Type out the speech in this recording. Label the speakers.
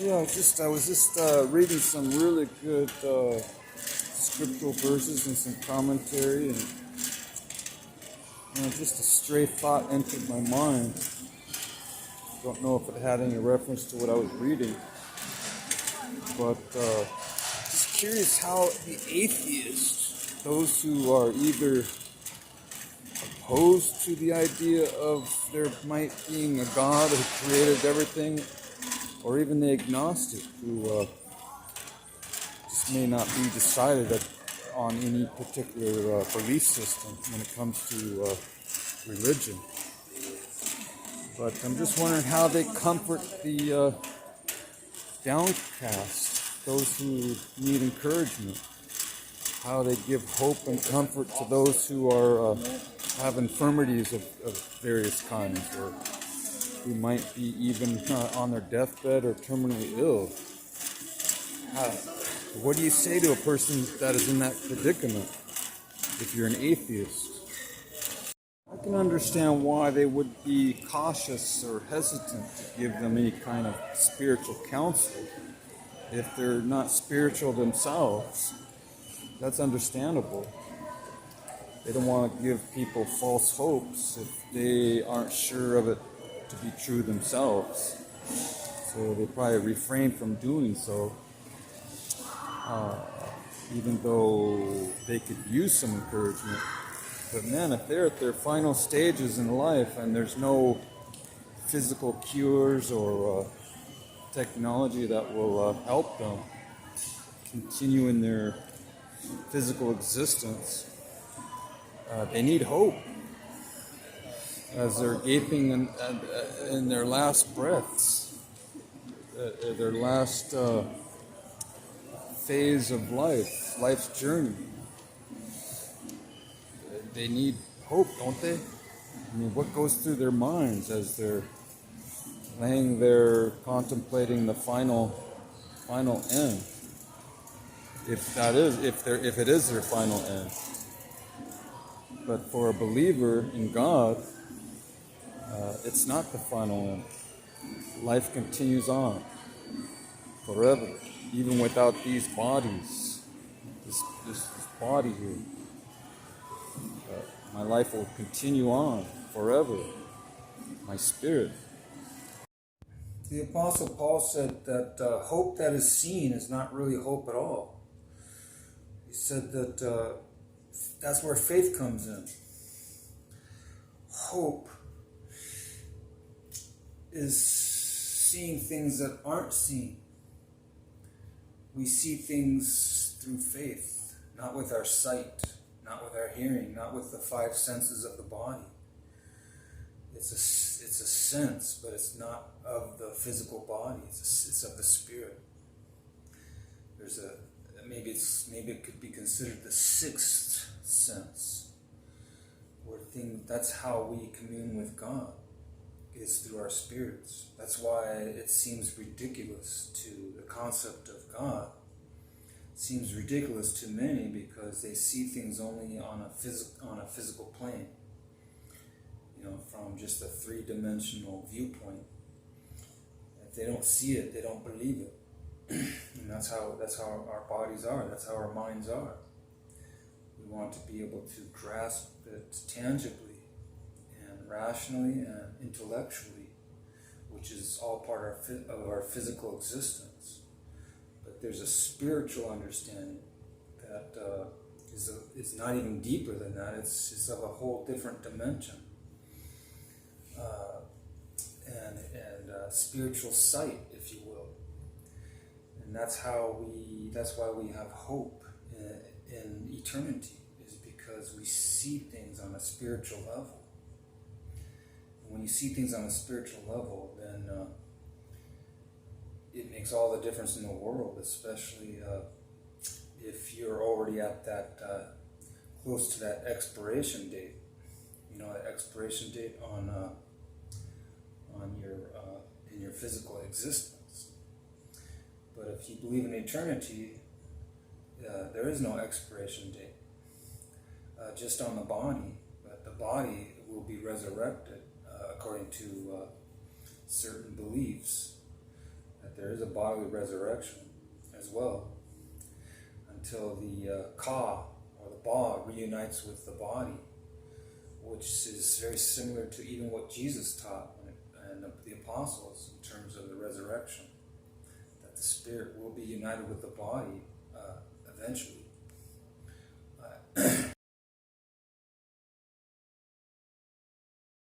Speaker 1: Yeah, I was just reading some really good scriptural verses and some commentary, and just a stray thought entered my mind. Don't know if it had any reference to what I was reading, but just curious how the atheists, those who are either opposed to the idea of there might being a God who created everything, or even the agnostic who just may not be decided on any particular belief system when it comes to religion. But I'm just wondering how they comfort the downcast, those who need encouragement, how they give hope and comfort to those who are have infirmities of various kinds, or who might be even on their deathbed or terminally ill. What do you say to a person that is in that predicament if you're an atheist? I can understand why they would be cautious or hesitant to give them any kind of spiritual counsel if they're not spiritual themselves. That's understandable. They don't want to give people false hopes if they aren't sure of it to be true themselves. So they probably refrain from doing so, even though they could use some encouragement. But man, if they're at their final stages in life and there's no physical cures or technology that will help them continue in their physical existence, they need hope as they're gaping in their last breaths, their last phase of life's journey. They need hope, don't they? I mean, what goes through their minds as they're laying there contemplating the final end? If it is their final end. But for a believer in God, it's not the final end. Life continues on forever, even without these bodies, this body here. My life will continue on forever. My spirit. The Apostle Paul said that hope that is seen is not really hope at all. He said that that's where faith comes in. Hope is seeing things that aren't seen. We see things through faith, not with our sight, not with our hearing, not with the five senses of the body. It's a sense, but it's not of the physical body. It's of the spirit. There's maybe it could be considered the sixth sense, where that's how we commune with God, is through our spirits. That's why it seems ridiculous to the concept of God. It seems ridiculous to many because they see things only on a physical plane, from just a three-dimensional viewpoint. If they don't see it, they don't believe it. And that's how our bodies are. That's how our minds are. We want to be able to grasp it tangibly and rationally and intellectually, which is all part of our physical existence. But there's a spiritual understanding that is not even deeper than that. It's of a whole different dimension. And spiritual sight, if you will. And that's why we have hope in eternity, is because we see things on a spiritual level. And when you see things on a spiritual level, then it makes all the difference in the world, especially if you're already at that close to that expiration date. That expiration date on your physical existence. But if you believe in eternity, there is no expiration date, just on the body. But the body will be resurrected according to certain beliefs. That there is a bodily resurrection as well, until the ka, or the ba, reunites with the body, which is very similar to even what Jesus taught and the apostles in terms of the resurrection, that the spirit will be united with the body eventually.